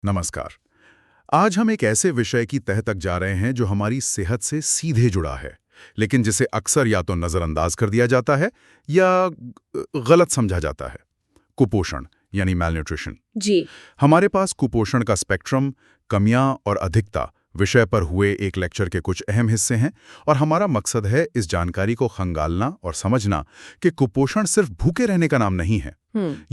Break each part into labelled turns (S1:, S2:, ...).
S1: नमस्कार। आज हम एक ऐसे विषय की तह तक जा रहे हैं जो हमारी सेहत से सीधे जुड़ा है, लेकिन जिसे अक्सर या तो नज़रअंदाज कर दिया जाता है या गलत समझा जाता है। कुपोषण यानी मैलन्यूट्रिशन।
S2: जी।
S1: हमारे पास कुपोषण का स्पेक्ट्रम, कमियां और अधिकता विषय पर हुए एक लेक्चर के कुछ अहम हिस्से हैं और हमारा मकसद है इस जानकारी को खंगालना और समझना कि कुपोषण सिर्फ भूखे रहने का नाम नहीं है।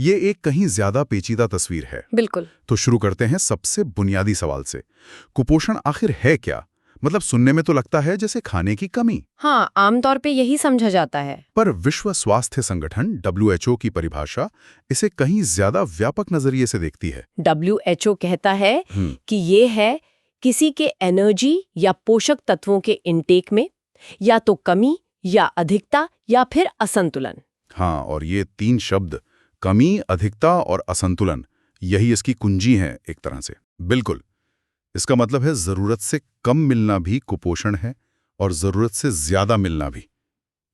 S1: ये एक कहीं ज्यादा पेचीदा तस्वीर है।
S2: बिल्कुल।
S1: तो शुरू करते हैं सबसे बुनियादी सवाल से। कुपोषण आखिर है क्या? मतलब सुनने में तो लगता है जैसे खाने की कमी।
S2: हाँ, आमतौर पे यही समझा जाता है।
S1: पर विश्व स्वास्थ्य संगठन WHO की परिभाषा इसे कहीं ज्यादा व्यापक नजरिए से देखती है।
S2: WHO कहता है कि ये है किसी के एनर्जी या पोषक तत्वों के इनटेक में या तो कमी या अधिकता या फिर असंतुलन।
S1: हाँ, और ये तीन शब्द कमी, अधिकता और असंतुलन, यही इसकी कुंजी है एक तरह से। बिल्कुल। इसका मतलब है जरूरत से कम मिलना भी कुपोषण है और जरूरत से ज्यादा मिलना भी।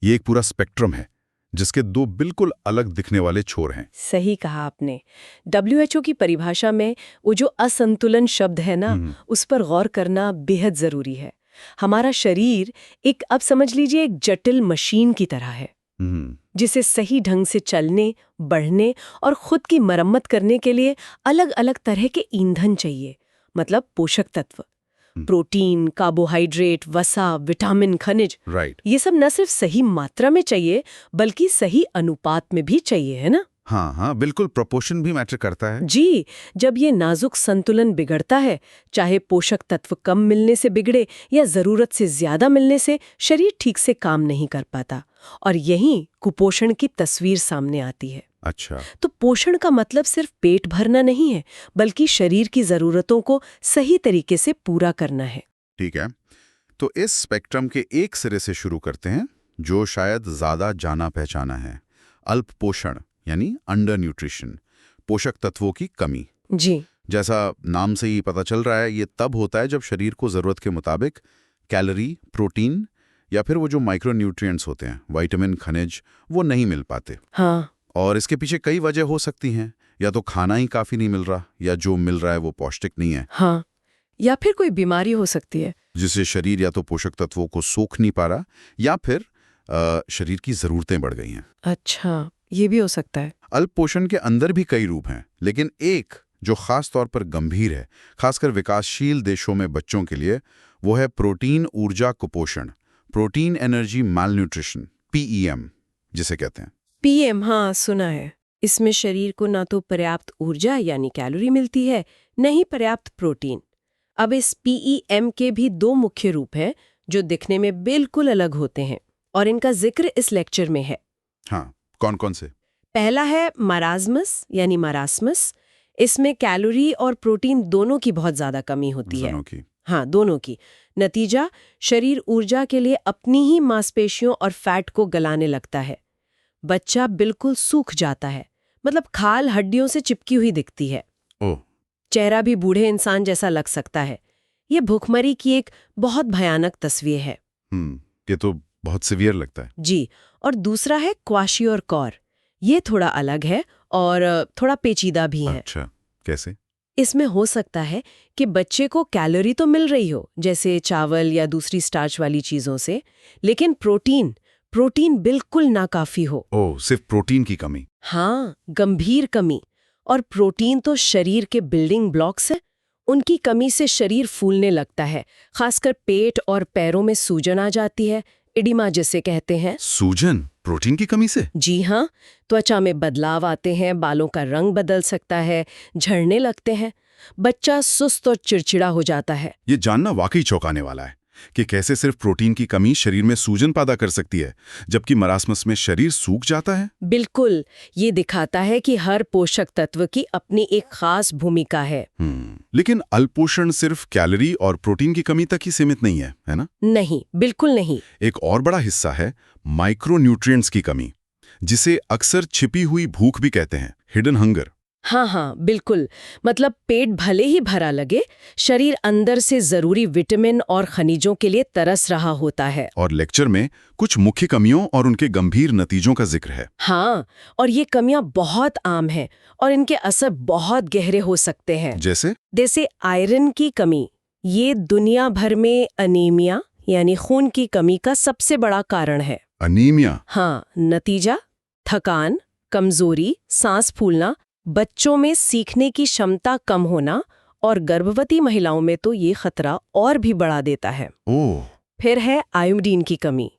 S1: ये एक पूरा स्पेक्ट्रम है जिसके दो बिल्कुल अलग दिखने वाले छोर हैं।
S2: सही कहा आपने। WHO की परिभाषा में वो जो असंतुलन शब्द है ना, उस पर गौर करना बेहद जरूरी है। हमारा शरीर एक, अब समझ लीजिए, एक जटिल मशीन की तरह है जिसे सही ढंग से चलने, बढ़ने और खुद की मरम्मत करने के लिए अलग अलग तरह के ईंधन चाहिए। मतलब पोषक तत्व, प्रोटीन, कार्बोहाइड्रेट, वसा, विटामिन, खनिज।
S1: राइट।
S2: ये सब न सिर्फ सही मात्रा में चाहिए बल्कि सही अनुपात में भी चाहिए, है ना?
S1: हाँ, बिल्कुल। प्रोपोर्शन भी मैटर करता है।
S2: जी। जब ये नाजुक संतुलन बिगड़ता है, चाहे पोषक तत्व कम मिलने से बिगड़े या जरूरत से ज्यादा मिलने से, शरीर ठीक से काम नहीं कर पाता और यहीं कुपोषण की तस्वीर सामने आती है।
S1: अच्छा।
S2: तो पोषण का मतलब सिर्फ पेट भरना नहीं है, बल्कि शरीर की जरूरतों को सही तरीके से पूरा करना है।
S1: ठीक है, तो इस स्पेक्ट्रम के एक सिरे से शुरू करते हैं जो शायद ज्यादा जाना पहचाना है। अल्प पोषण यानी अंडर न्यूट्रिशन, पोषक तत्वों की कमी।
S2: जी।
S1: जैसा नाम से ही पता चल रहा है, ये तब होता है जब शरीर को जरूरत के मुताबिक कैलोरी, प्रोटीन या फिर वो जो माइक्रो न्यूट्रिएंट्स होते हैं, विटामिन, खनिज, वो नहीं मिल पाते।
S2: हाँ।
S1: और इसके पीछे कई वजह हो सकती हैं। या तो खाना ही काफी नहीं मिल रहा, या जो मिल रहा है वो पौष्टिक नहीं है।
S2: हाँ, या फिर कोई बीमारी हो सकती है
S1: जिससे शरीर या तो पोषक तत्वों को सोख नहीं पा रहा, या फिर शरीर की जरूरतें बढ़ गई हैं।
S2: अच्छा, ये भी हो सकता है।
S1: अल्प पोषण के अंदर भी कई रूप हैं, लेकिन एक जो खास तौर पर गंभीर है, खासकर विकासशील देशों में बच्चों के लिए, वो है प्रोटीन ऊर्जा कुपोषण, प्रोटीन एनर्जी मैलन्यूट्रिशन, PEM जिसे कहते हैं।
S2: PM, हाँ सुना है। इसमें शरीर को ना तो पर्याप्त ऊर्जा यानी कैलोरी मिलती है, न ही पर्याप्त प्रोटीन। अब इस PEM के भी दो मुख्य रूप हैं जो दिखने में बिल्कुल अलग होते हैं और इनका जिक्र इस लेक्चर में है।
S1: हाँ, कौन कौन से?
S2: पहला है मरास्मस यानी मरास्मस। इसमें कैलोरी और प्रोटीन दोनों की बहुत ज्यादा कमी होती है।
S1: दोनों की?
S2: हाँ, दोनों की। नतीजा, शरीर ऊर्जा के लिए अपनी ही मांसपेशियों और फैट को गलाने लगता है। बच्चा बिल्कुल सूख जाता है, मतलब खाल हड्डियों से चिपकी हुई दिखती है।
S1: ओह।
S2: चेहरा भी बूढ़े इंसान जैसा लग सकता है। ये भूखमरी की एक बहुत भयानक तस्वीर है।
S1: ये तो बहुत सीवियर लगता है।
S2: जी। और दूसरा है क्वाशियोर। ये थोड़ा अलग है और थोड़ा पेचीदा भी है।
S1: अच्छा, कैसे?
S2: इसमें हो सकता है कि बच्चे को कैलोरी तो मिल रही हो, जैसे चावल या दूसरी स्टार्च वाली चीजों से, लेकिन प्रोटीन बिल्कुल नाकाफी हो।
S1: ओह, सिर्फ प्रोटीन की कमी?
S2: हाँ, गंभीर कमी। और प्रोटीन तो शरीर के बिल्डिंग ब्लॉक्स हैं। उनकी कमी से शरीर फूलने लगता है, खासकर पेट और पैरों में सूजन आ जाती है, एडिमा जिसे कहते हैं।
S1: सूजन प्रोटीन की कमी से?
S2: जी हाँ, त्वचा में बदलाव आते हैं, बालों का रंग बदल सकता है, झड़ने लगते हैं, बच्चा सुस्त और चिड़चिड़ा हो जाता है।
S1: ये जानना वाकई चौंकाने वाला है कि कैसे सिर्फ प्रोटीन की कमी शरीर में सूजन पैदा कर सकती है, जबकि मरासमस में शरीर सूख जाता है।
S2: बिल्कुल, ये दिखाता है कि हर पोषक तत्व की अपनी एक खास भूमिका है।
S1: लेकिन अल्पोषण सिर्फ कैलोरी और प्रोटीन की कमी तक ही सीमित नहीं है ना?
S2: नहीं, बिल्कुल नहीं।
S1: एक और बड़ा हिस्सा है माइक्रो न्यूट्रिएंट्स की कमी, जिसे अक्सर छिपी हुई भूख भी कहते हैं, हिडन हंगर।
S2: हाँ हाँ बिल्कुल। मतलब पेट भले ही भरा लगे, शरीर अंदर से जरूरी विटामिन और खनिजों के लिए तरस रहा होता है।
S1: और लेक्चर में कुछ मुख्य कमियों और उनके गंभीर नतीजों का जिक्र है।
S2: हाँ, और ये कमियां बहुत आम हैं और इनके असर बहुत गहरे हो सकते हैं। जैसे आयरन की कमी। ये दुनिया भर में अनीमिया यानी खून की कमी का सबसे बड़ा कारण है।
S1: अनीमिया?
S2: हाँ, नतीजा थकान, कमजोरी, सांस फूलना, बच्चों में सीखने की क्षमता कम होना और गर्भवती महिलाओं में तो ये खतरा और भी बढ़ा देता है।
S1: ओह।
S2: फिर है आयोडीन की कमी।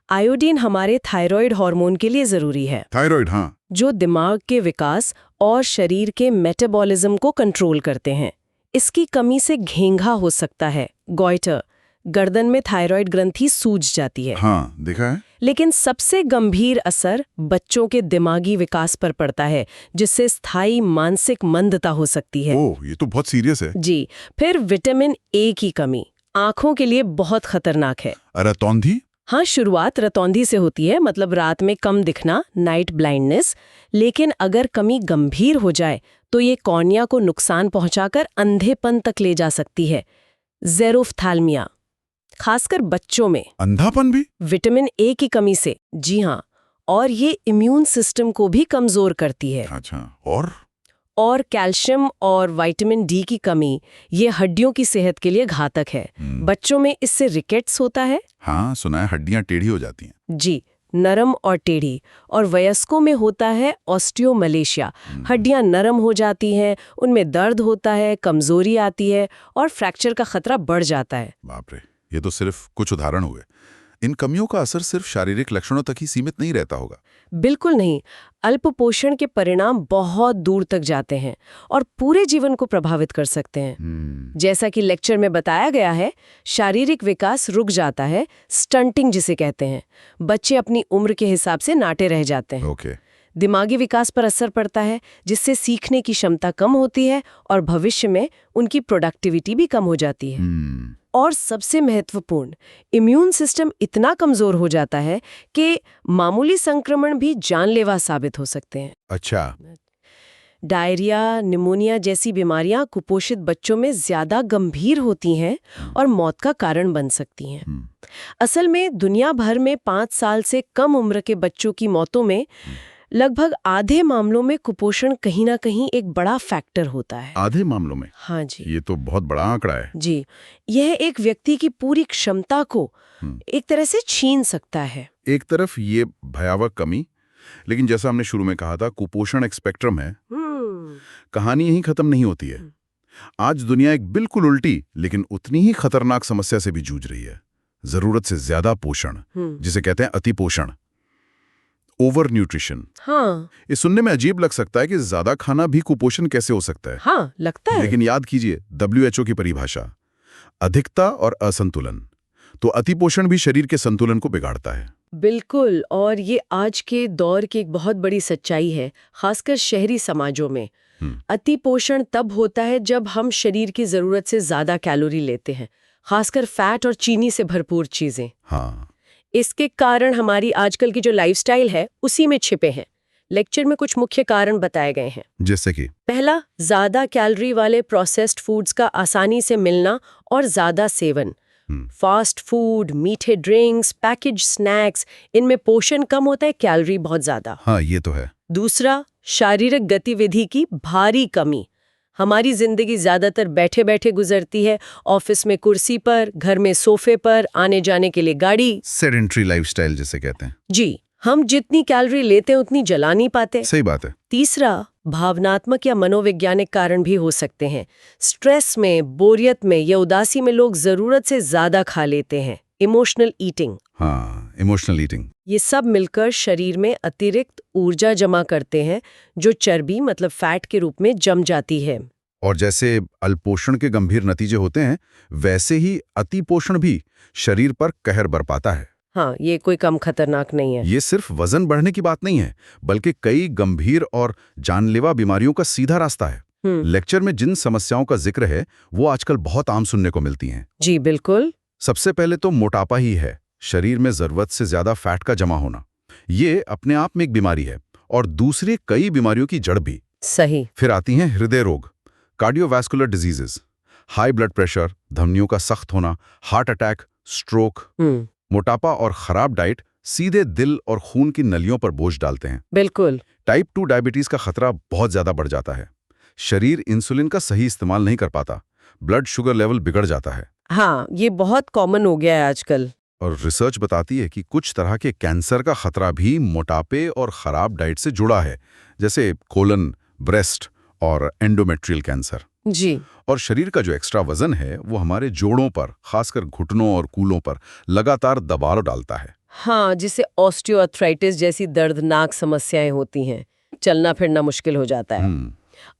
S2: आयोडीन हमारे थायराइड हार्मोन के लिए जरूरी है।
S1: थायराइड, हाँ।
S2: जो दिमाग के विकास और शरीर के मेटाबॉलिज्म को कंट्रोल करते हैं। इसकी कमी से घेंघा हो सकता है, गॉइटर, गर्दन में थायराइड ग्रंथि सूज जाती है।
S1: हाँ, देखा है।
S2: लेकिन सबसे गंभीर असर बच्चों के दिमागी विकास पर पड़ता है, जिससे स्थायी मानसिक मंदता हो सकती है।
S1: ओह, ये तो बहुत सीरियस है।
S2: जी। फिर विटामिन ए की कमी आंखों के लिए बहुत खतरनाक है।
S1: रतौंधी?
S2: हाँ, शुरुआत रतौंधी से होती है, मतलब रात में कम दिखना, नाइट ब्लाइंडनेस। लेकिन अगर कमी गंभीर हो जाए तो ये कॉर्निया को नुकसान पहुंचाकर अंधेपन तक ले जा सकती है। ज़ेरोफ्थैल्मिया, खासकर बच्चों में।
S1: अंधापन भी?
S2: विटामिन ए की कमी से। जी हाँ, और ये इम्यून सिस्टम को भी कमजोर करती है।
S1: अच्छा, और
S2: कैल्शियम और विटामिन डी की कमी, ये हड्डियों की सेहत के लिए घातक है। बच्चों में इससे रिकेट्स होता है।
S1: हाँ, सुना है, हड्डियां टेढ़ी हो जाती हैं।
S2: जी, नरम और टेढ़ी। और वयस्कों में होता है ऑस्टियोमलेशिया। हड्डियां नरम हो जाती हैं, उनमें दर्द होता है, कमजोरी आती है और फ्रैक्चर का खतरा बढ़ जाता है।
S1: बाप रे, ये तो सिर्फ कुछ उदाहरण हुए। इन कमियों का असर सिर्फ शारीरिक लक्षणों तक ही सीमित नहीं रहता होगा।
S2: बिल्कुल नहीं। अल्पपोषण के परिणाम बहुत दूर तक जाते हैं और पूरे जीवन को प्रभावित कर सकते हैं। जैसा कि लेक्चर में बताया गया है, शारीरिक विकास रुक जाता है, स्टंटिंग जिसे कहते हैं। बच्चे अपनी उम्र के हिसाब से नाटे रह जाते हैं।
S1: ओके।
S2: दिमागी विकास पर असर पड़ता है, जिससे सीखने की क्षमता कम होती है और भविष्य में उनकी प्रोडक्टिविटी भी कम हो जाती है। और सबसे महत्वपूर्ण, इम्यून सिस्टम इतना कमजोर हो जाता है कि मामूली संक्रमण भी जानलेवा साबित हो सकते हैं।
S1: अच्छा।
S2: डायरिया, निमोनिया जैसी बीमारियां कुपोषित बच्चों में ज्यादा गंभीर होती हैं और मौत का कारण बन सकती हैं। असल में दुनिया भर में 5 साल से कम उम्र के बच्चों की मौतों में लगभग आधे मामलों में कुपोषण कहीं ना कहीं एक बड़ा फैक्टर होता है।
S1: आधे मामलों में?
S2: हाँ जी।
S1: ये तो बहुत बड़ा आंकड़ा है।
S2: जी, यह एक व्यक्ति की पूरी क्षमता को एक तरह से छीन सकता है।
S1: एक तरफ ये भयावह कमी, लेकिन जैसा हमने शुरू में कहा था, कुपोषण एक स्पेक्ट्रम है। कहानी यहीं खत्म नहीं होती है। आज दुनिया एक बिल्कुल उल्टी लेकिन उतनी ही खतरनाक समस्या से भी जूझ रही है। जरूरत से ज्यादा पोषण, जिसे कहते हैं अतिपोषण, ओवर न्यूट्रिशन।
S2: हाँ।
S1: ये सुनने में अजीब लग सकता है कि ज्यादा खाना भी कुपोषण कैसे हो सकता है।
S2: हाँ, लगता है।
S1: लेकिन याद कीजिए WHO की परिभाषा, अधिकता और असंतुलन। तो अतिपोषण भी शरीर के संतुलन को बिगाड़ता है।
S2: बिल्कुल, और ये आज के दौर की एक बहुत बड़ी सच्चाई है, खासकर शहरी समाजों में। अतिपोषण तब होता है जब हम शरीर की जरूरत से ज्यादा कैलोरी लेते हैं, खासकर फैट और चीनी से भरपूर चीजें।
S1: हाँ।
S2: इसके कारण हमारी आजकल की जो लाइफस्टाइल है उसी में छिपे हैं। लेक्चर में कुछ मुख्य कारण बताए गए हैं।
S1: जैसे कि
S2: पहला, ज्यादा कैलोरी वाले प्रोसेस्ड फूड्स का आसानी से मिलना और ज्यादा सेवन। फास्ट फूड, मीठे ड्रिंक्स, पैकेज स्नैक्स, इनमें पोषण कम होता है, कैलोरी बहुत ज्यादा।
S1: हाँ, ये तो है।
S2: दूसरा, शारीरिक गतिविधि की भारी कमी। हमारी जिंदगी ज्यादातर बैठे बैठे गुजरती है, ऑफिस में कुर्सी पर, घर में सोफे पर, आने जाने के लिए गाड़ी।
S1: सेडेंटरी लाइफस्टाइल जिसे कहते हैं।
S2: जी, हम जितनी कैलोरी लेते हैं उतनी जला नहीं पाते।
S1: सही बात है।
S2: तीसरा, भावनात्मक या मनोवैज्ञानिक कारण भी हो सकते हैं। स्ट्रेस में, बोरियत में या उदासी में लोग जरूरत से ज्यादा खा लेते हैं, इमोशनल ईटिंग।
S1: हाँ, इमोशनल ईटिंग।
S2: ये सब मिलकर शरीर में अतिरिक्त ऊर्जा जमा करते हैं, जो चर्बी मतलब फैट के रूप में जम जाती है।
S1: और जैसे अल्पोषण के गंभीर नतीजे होते हैं, वैसे ही अतिपोषण भी शरीर पर कहर बरपाता है।
S2: हाँ, ये कोई कम खतरनाक नहीं है।
S1: ये सिर्फ वजन बढ़ने की बात नहीं है, बल्कि कई गंभीर और जानलेवा बीमारियों का सीधा रास्ता है। लेक्चर में जिन समस्याओं का जिक्र है वो आजकल बहुत आम सुनने को मिलती हैं।
S2: जी बिल्कुल।
S1: सबसे पहले तो मोटापा ही है, शरीर में जरूरत से ज्यादा फैट का जमा होना। ये अपने आप में एक बीमारी है और दूसरे कई बीमारियों की जड़ भी।
S2: सही।
S1: फिर आती हैं हृदय रोग, cardiovascular diseases, high blood pressure, धमनियों का सख्त होना, हार्ट अटैक, स्ट्रोक। मोटापा और खराब डाइट सीधे दिल और खून की नलियों पर बोझ डालते हैं।
S2: बिल्कुल।
S1: टाइप 2 डायबिटीज का खतरा बहुत ज्यादा बढ़ जाता है। शरीर इंसुलिन का सही इस्तेमाल नहीं कर पाता, ब्लड शुगर लेवल बिगड़ जाता है।
S2: हाँ, ये बहुत कॉमन हो गया है आजकल।
S1: और रिसर्च बताती है कि कुछ तरह के कैंसर का खतरा भी मोटापे और खराब डाइट से जुड़ा है, जैसे कोलन, ब्रेस्ट और एंडोमेट्रियल कैंसर।
S2: जी।
S1: और शरीर का जो एक्स्ट्रा वजन है वो हमारे जोड़ों पर, खासकर घुटनों और कूलों पर लगातार दबाव डालता है।
S2: हाँ, जिससे ऑस्टियोआर्थराइटिस जैसी दर्दनाक समस्याएं होती हैं, चलना फिरना मुश्किल हो जाता है।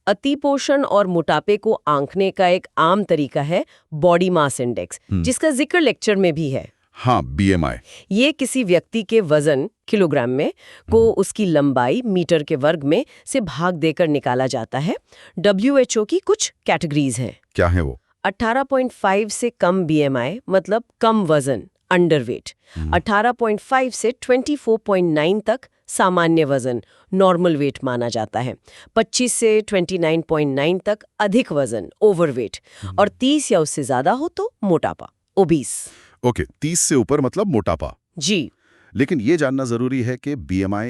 S2: अतिपोषण और मोटापे को आंकने का एक आम तरीका है बॉडी मास इंडेक्स, जिसका जिक्र लेक्चर में भी है।
S1: हाँ, BMI।
S2: ये किसी व्यक्ति के वजन किलोग्राम में को उसकी लंबाई मीटर के वर्ग में से भाग देकर निकाला जाता है। WHO की कुछ कैटेगरीज हैं।
S1: क्या है वो?
S2: 18.5 से कम BMI मतलब कम वजन, अंडरवेट। 18.5 से 24.9 तक सामान्य वजन, नॉर्मल वेट माना जाता है। 25 से 29.9 तक अधिक वजन, ओवरवेट। और 30 या उससे ज्यादा हो तो मोटापा, ओबीस।
S1: ओके, 30 से ऊपर मतलब मोटापा।
S2: जी।
S1: लेकिन ये जानना जरूरी है कि BMI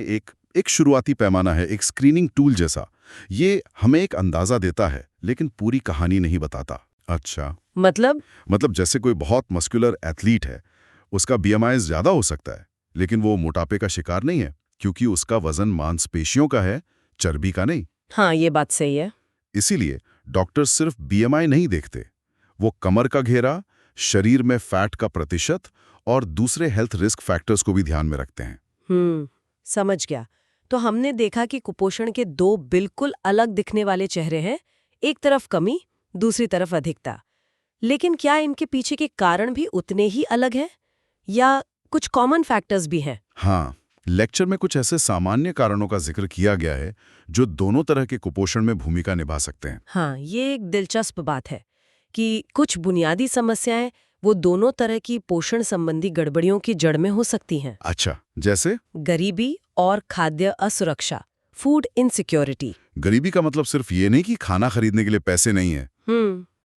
S1: एक शुरुआती पैमाना है, एक स्क्रीनिंग टूल जैसा। ये हमें एक अंदाजा देता है, लेकिन पूरी कहानी नहीं बताता। अच्छा,
S2: मतलब
S1: जैसे कोई बहुत मस्कुलर एथलीट है, उसका BMI ज्यादा हो सकता है, लेकिन वो मोटापे का शिकार नहीं है, क्योंकि उसका वजन मांसपेशियों का है, चर्बी का नहीं।
S2: हाँ, ये बात सही है।
S1: इसीलिए डॉक्टर सिर्फ BMI नहीं देखते, वो कमर का घेरा, शरीर में फैट का प्रतिशत और दूसरे हेल्थ रिस्क फैक्टर्स को भी ध्यान में रखते हैं।
S2: समझ गया। तो हमने देखा कि कुपोषण के दो बिल्कुल अलग दिखने वाले चेहरे हैं, एक तरफ कमी, दूसरी तरफ अधिकता। लेकिन क्या इनके पीछे के कारण भी उतने ही अलग हैं या कुछ कॉमन फैक्टर्स भी हैं?
S1: हाँ, लेक्चर में कुछ ऐसे सामान्य कारणों का जिक्र किया गया है जो दोनों तरह के कुपोषण में भूमिका निभा सकते हैं।
S2: हाँ, ये एक दिलचस्प बात है कि कुछ बुनियादी समस्याएं वो दोनों तरह की पोषण संबंधी गड़बड़ियों की जड़ में हो सकती हैं।
S1: अच्छा, जैसे?
S2: गरीबी और खाद्य असुरक्षा, फूड इनसिक्योरिटी।
S1: गरीबी का मतलब सिर्फ ये नहीं कि खाना खरीदने के लिए पैसे नहीं है।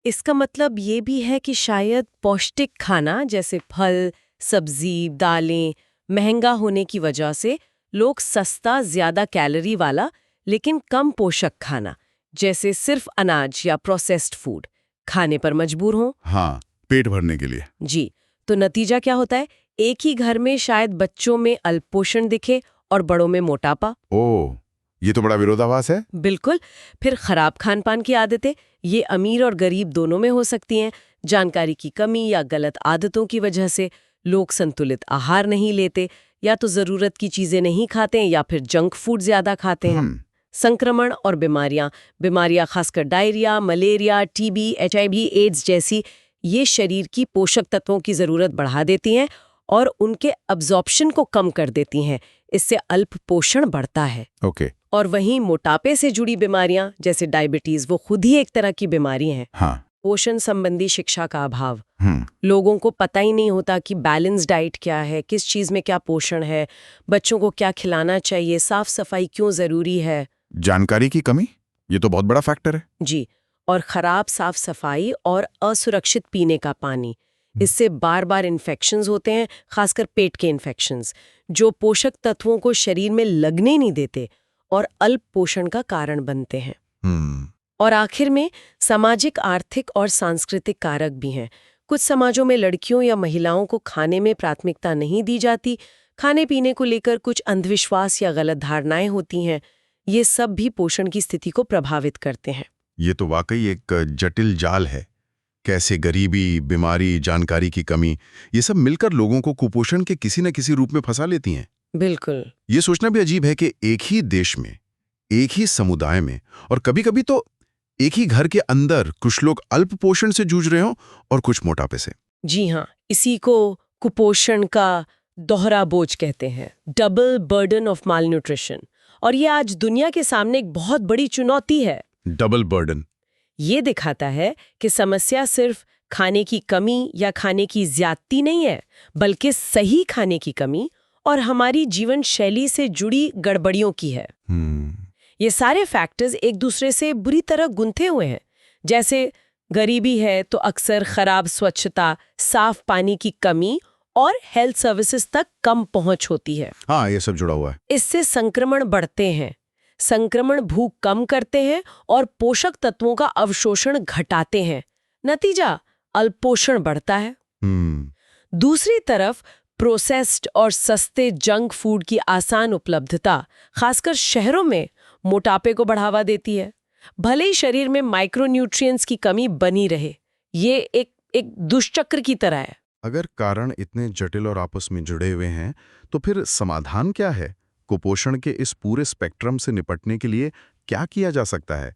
S2: इसका मतलब ये भी है कि शायद पौष्टिक खाना जैसे फल, सब्जी, दालें महंगा होने की वजह से लोग सस्ता, ज्यादा कैलोरी वाला लेकिन कम पोषक खाना जैसे सिर्फ अनाज या प्रोसेस्ड फूड खाने पर मजबूर हों।
S1: हाँ, पेट भरने के लिए।
S2: जी, तो नतीजा क्या होता है? एक ही घर में शायद बच्चों में अल्पपोषण दिखे और बड़ों में मोटापा।
S1: ओह, ये तो बड़ा विरोधाभास है।
S2: बिल्कुल। फिर खराब खान पान की आदतें, ये अमीर और गरीब दोनों में हो सकती हैं। जानकारी की कमी या गलत आदतों की वजह से लोग संतुलित आहार नहीं लेते, या तो जरूरत की चीजें नहीं खाते या फिर जंक फूड ज्यादा खाते हैं। संक्रमण और बीमारियां खासकर diarrhoea, malaria, TB, HIV, AIDS जैसी ये शरीर की पोषक तत्वों की जरूरत बढ़ा देती हैं और उनके अब्जॉर्प्शन को कम कर देती हैं। इससे अल्प पोषण बढ़ता है।
S1: ओके।
S2: और वहीं मोटापे से जुड़ी बीमारियां जैसे डायबिटीज, वो खुद ही एक तरह की बीमारी है।
S1: हाँ।
S2: पोषण संबंधी शिक्षा का अभाव, लोगों को पता ही नहीं होता कि बैलेंस डाइट क्या है, किस चीज में क्या पोषण है, बच्चों को क्या खिलाना चाहिए, साफ सफाई क्यों जरूरी है।
S1: जानकारी की कमी, ये तो बहुत बड़ा फैक्टर है।
S2: जी, और खराब साफ सफाई और असुरक्षित पीने का पानी, इससे बार बार इन्फेक्शंस होते हैं, खासकर पेट के इन्फेक्शंस, जो पोषक तत्वों को शरीर में लगने नहीं देते और अल्प पोषण का कारण बनते हैं। और आखिर में सामाजिक, आर्थिक और सांस्कृतिक कारक भी हैं। कुछ समाजों में लड़कियों या महिलाओं को खाने में प्राथमिकता नहीं दी जाती, खाने पीने को लेकर कुछ अंधविश्वास या गलत धारणाएं होती हैं। ये सब भी पोषण की स्थिति को प्रभावित करते हैं।
S1: ये तो वाकई एक जटिल जाल है। कैसे गरीबी, बीमारी, जानकारी की कमी, ये सब मिलकर लोगों को कुपोषण के किसी न किसी रूप में फंसा लेती हैं।
S2: बिल्कुल।
S1: ये सोचना भी अजीब है कि एक ही देश में, एक ही समुदाय में और कभी-कभी तो एक ही घर के अंदर कुछ लोग अल्प पोषण से जूझ रहे हों और कुछ मोटापे से।
S2: जी हाँ, इसी को कुपोषण का दोहरा बोझ कहते हैं, डबल बर्डन ऑफ मालन्यूट्रिशन। और ये आज दुनिया के सामने एक बहुत बड़ी चुनौती है।
S1: डबल बर्डन
S2: ये दिखाता है कि समस्या सिर्फ खाने की कमी या खाने की ज्यादती नहीं है, बल्कि सही खाने की कमी और हमारी जीवन शैली से जुड़ी गड़बड़ियों की है। ये सारे फैक्टर्स एक दूसरे से बुरी तरह गुंथे हुए हैं। जैसे गरीबी है तो अक्सर खराब स्वच्छता, साफ पानी की कमी और हेल्थ सर्विसेज तक कम पहुंच होती है।
S1: हाँ, ये सब जुड़ा हुआ है।
S2: इससे संक्रमण बढ़ते हैं। संक्रमण भूख कम करते हैं और पोषक तत्वों का अवशोषण घटाते हैं। नतीजा अल्पोषण बढ़ता है। दूसरी तरफ प्रोसेस्ड और सस्ते जंक फूड की आसान उपलब्धता, खासकर शहरों में, मोटापे को बढ़ावा देती है। भले ही शरीर में माइक्रोन्यूट्रिएंट्स की कमी बनी रहे, ये एक दुष्चक्र की तरह है।
S1: अगर कारण इतने जटिल और आपस में जुड़े हुए हैं, तो फिर समाधान क्या है? कुपोषण के इस पूरे स्पेक्ट्रम से निपटने के लिए क्या किया जा सकता है?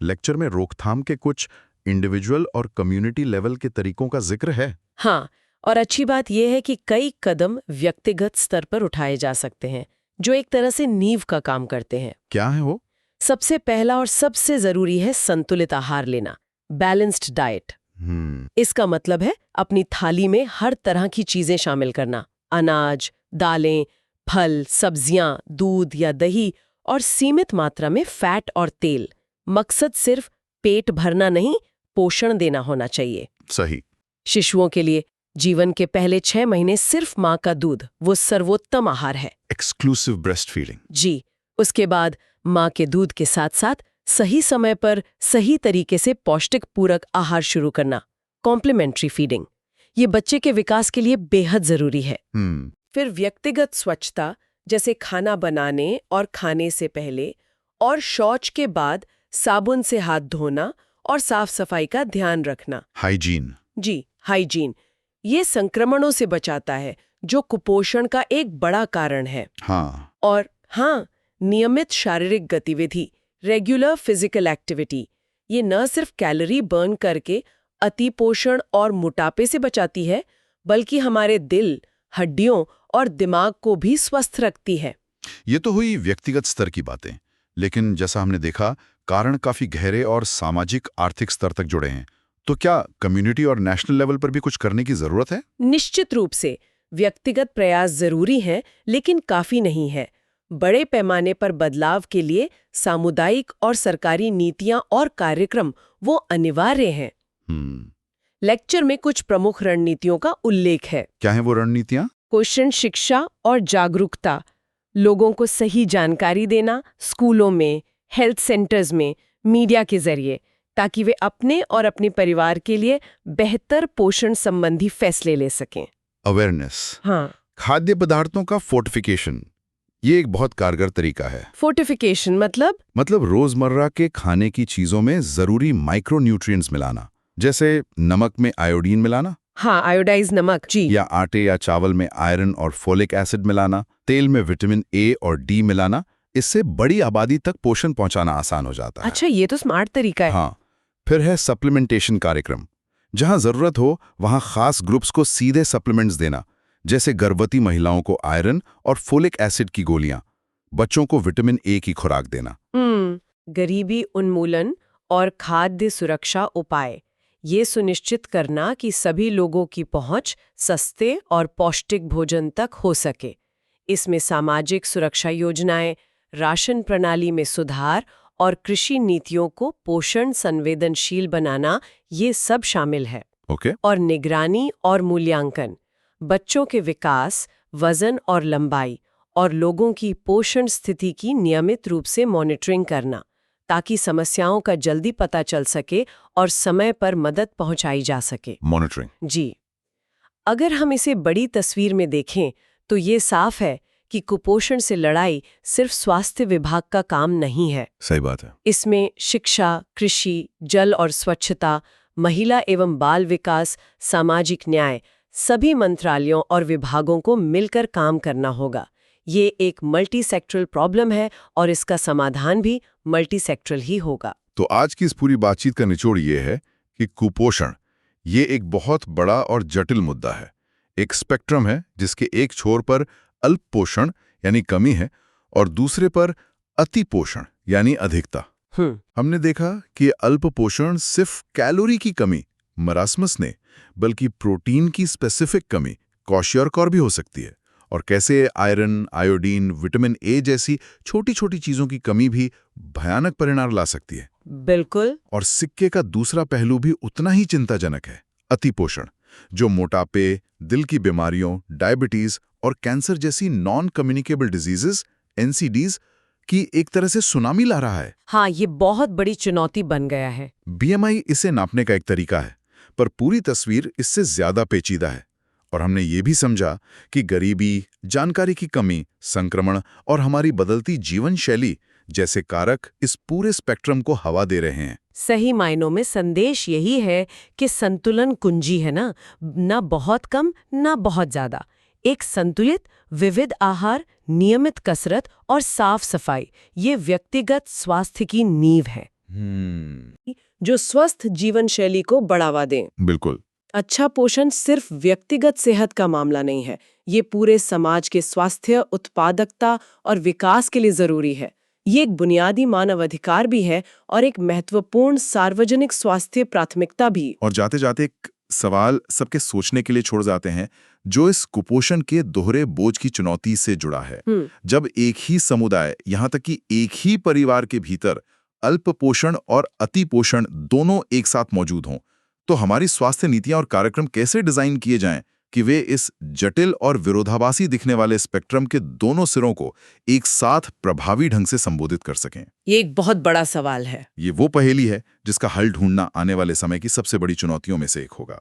S1: लेक्चर में रोकथाम के कुछ इंडिविजुअल और कम्युनिटी लेवल के तरीकों का जिक्र है।
S2: हाँ, और अच्छी बात यह है कि कई कदम व्यक्तिगत स्तर पर उठाए जा सकते हैं, जो एक तरह से नींव का काम करते हैं।
S1: क्या है वो?
S2: सबसे पहला और सबसे जरूरी है संतुलित आहार लेना, बैलेंस्ड डाइट। इसका मतलब है अपनी थाली में हर तरह की चीजें शामिल करना, अनाज, दालें, फल, सब्जियां, दूध या दही, और सीमित मात्रा में फैट और तेल। मकसद सिर्फ पेट भरना नहीं, पोषण देना होना चाहिए।
S1: सही।
S2: शिशुओं के लिए जीवन के पहले 6 महीने सिर्फ माँ का दूध वो सर्वोत्तम आहार है।
S1: Exclusive breastfeeding.
S2: जी। उसके बाद माँ के दूध के साथ साथ सही समय पर सही तरीके से पौष्टिक पूरक आहार शुरू करना, कॉम्प्लीमेंट्री फीडिंग, ये बच्चे के विकास के लिए बेहद जरूरी है। फिर व्यक्तिगत स्वच्छता, जैसे खाना बनाने और खाने से पहले और शौच के बाद साबुन से हाथ धोना और साफ सफाई का ध्यान रखना।
S1: हाइजीन।
S2: जी, हाइजीन। ये संक्रमणों से बचाता है, जो कुपोषण का एक बड़ा कारण है।
S1: हाँ।
S2: और हाँ, नियमित शारीरिक गतिविधि, रेगुलर फिजिकल एक्टिविटी, ये न सिर्फ कैलोरी बर्न करके अतिपोषण और मोटापे से बचाती है, बल्कि हमारे दिल, हड्डियों और दिमाग को भी स्वस्थ रखती है।
S1: ये तो हुई व्यक्तिगत स्तर की बातें, लेकिन जैसा हमने देखा, कारण काफी गहरे और सामाजिक आर्थिक स्तर तक जुड़े हैं। तो क्या कम्युनिटी और नेशनल लेवल पर भी कुछ करने की जरूरत है?
S2: निश्चित रूप से व्यक्तिगत प्रयास जरूरी हैं, लेकिन काफी नहीं है। बड़े पैमाने पर बदलाव के लिए सामुदायिक और सरकारी नीतियां और कार्यक्रम वो अनिवार्य हैं। लेक्चर में कुछ प्रमुख रणनीतियों का उल्लेख है।
S1: क्या है वो रणनीतियां?
S2: पोषण शिक्षा और जागरूकता, लोगों को सही जानकारी देना, स्कूलों में, हेल्थ सेंटर्स में, मीडिया के जरिए, ताकि वे अपने और अपने परिवार के लिए बेहतर पोषण संबंधी फैसले ले सकें।
S1: अवेयरनेस।
S2: हाँ।
S1: खाद्य पदार्थों का फोर्टिफिकेशन, ये एक बहुत कारगर तरीका है।
S2: फोर्टिफिकेशन मतलब
S1: रोजमर्रा के खाने की चीजों में जरूरी माइक्रोन्यूट्रिएंट्स मिलाना, जैसे नमक में आयोडीन मिलाना।
S2: हाँ, आयोडाइज नमक। जी।
S1: या आटे या चावल में आयरन और फोलिक एसिड मिलाना, तेल में विटामिन ए और डी मिलाना। इससे बड़ी आबादी तक पोषण पहुंचाना आसान हो जाता है।
S2: अच्छा, ये तो स्मार्ट तरीका है।
S1: हाँ। फिर है सप्लीमेंटेशन कार्यक्रम, जहां जरूरत हो वहां खास ग्रुप्स को सीधे सप्लीमेंट्स देना, जैसे गर्भवती महिलाओं को आयरन और फोलिक एसिड की गोलियां, बच्चों को विटामिन ए की खुराक देना।
S2: गरीबी उन्मूलन और खाद्य सुरक्षा उपाय, ये सुनिश्चित करना कि सभी लोगों की पहुंच सस्ते और पौष्टिक भोजन तक हो सके। इसमें सामाजिक सुरक्षा योजनाएं, राशन प्रणाली में सुधार और कृषि नीतियों को पोषण संवेदनशील बनाना, ये सब शामिल है। और निगरानी और मूल्यांकन, बच्चों के विकास, वजन और लंबाई और लोगों की पोषण स्थिति की नियमित रूप से मॉनिटरिंग करना, ताकि समस्याओं का जल्दी पता चल सके और समय पर मदद पहुंचाई जा सके।
S1: मॉनिटरिंग।
S2: जी। अगर हम इसे बड़ी तस्वीर में देखें तो ये साफ है कि कुपोषण से लड़ाई सिर्फ स्वास्थ्य विभाग का काम नहीं है।
S1: सही बात है।
S2: इसमें शिक्षा, कृषि, जल और स्वच्छता, महिला एवं बाल विकास, सामाजिक न्याय, सभी मंत्रालयों और विभागों को मिलकर काम करना होगा। ये एक मल्टी सेक्टरल प्रॉब्लम है और इसका समाधान भी मल्टी सेक्टरल ही होगा।
S1: तो आज की इस पूरी बातचीत का निचोड़ ये है कि कुपोषण ये एक बहुत बड़ा और जटिल मुद्दा है। एक स्पेक्ट्रम है जिसके एक छोर पर अल्प पोषण यानी कमी है और दूसरे पर अति पोषण यानी अधिकता। हमने देखा कि अल्प पोषण सिर्फ कैलोरी की कमी, मरासमस ने, बल्कि प्रोटीन की स्पेसिफिक कमी, क्वाशियोरकर भी हो सकती है। और कैसे आयरन, आयोडीन, विटामिन ए जैसी छोटी छोटी चीजों की कमी भी भयानक परिणाम ला सकती है।
S2: बिल्कुल।
S1: और सिक्के का दूसरा पहलू भी उतना ही चिंताजनक है, अतिपोषण, जो मोटापे, दिल की बीमारियों, डायबिटीज और कैंसर जैसी नॉन कम्युनिकेबल डिजीजेस एनसीडीज की एक तरह से सुनामी ला रहा है।
S2: हाँ, ये बहुत बड़ी चुनौती बन गया है।
S1: बीएमआई इसे नापने का एक तरीका है, पर पूरी तस्वीर इससे ज्यादा पेचीदा है। और हमने ये भी समझा कि गरीबी, जानकारी की कमी, संक्रमण और हमारी बदलती जीवन शैली जैसे कारक इस पूरे स्पेक्ट्रम को हवा दे रहे हैं।
S2: सही मायनों में संदेश यही है कि संतुलन कुंजी है ना बहुत कम ना बहुत ज्यादा। एक संतुलित, विविध आहार, नियमित कसरत और साफ सफाई, ये व्यक्तिगत स्वास्थ्य की नींव है जो स्वस्थ जीवन शैली को बढ़ावा दें।
S1: बिल्कुल।
S2: अच्छा पोषण सिर्फ व्यक्तिगत सेहत का मामला नहीं है, ये पूरे समाज के स्वास्थ्य, उत्पादकता और विकास के लिए जरूरी है। ये एक बुनियादी मानव अधिकार भी है और एक महत्वपूर्ण सार्वजनिक स्वास्थ्य प्राथमिकता भी।
S1: और जाते जाते एक सवाल सबके सोचने के लिए छोड़ जाते हैं, जो इस कुपोषण के दोहरे बोझ की चुनौती से जुड़ा है। जब एक ही समुदाय, यहाँ तक कि एक ही परिवार के भीतर अल्प पोषण और अति पोषण दोनों एक साथ मौजूद हों, तो हमारी स्वास्थ्य नीतियां और कार्यक्रम कैसे डिजाइन किए जाएं कि वे इस जटिल और विरोधाभासी दिखने वाले स्पेक्ट्रम के दोनों सिरों को एक साथ प्रभावी ढंग से संबोधित कर सकें।
S2: ये एक बहुत बड़ा सवाल है।
S1: ये वो पहेली है जिसका हल ढूंढना आने वाले समय की सबसे बड़ी चुनौतियों में से एक होगा।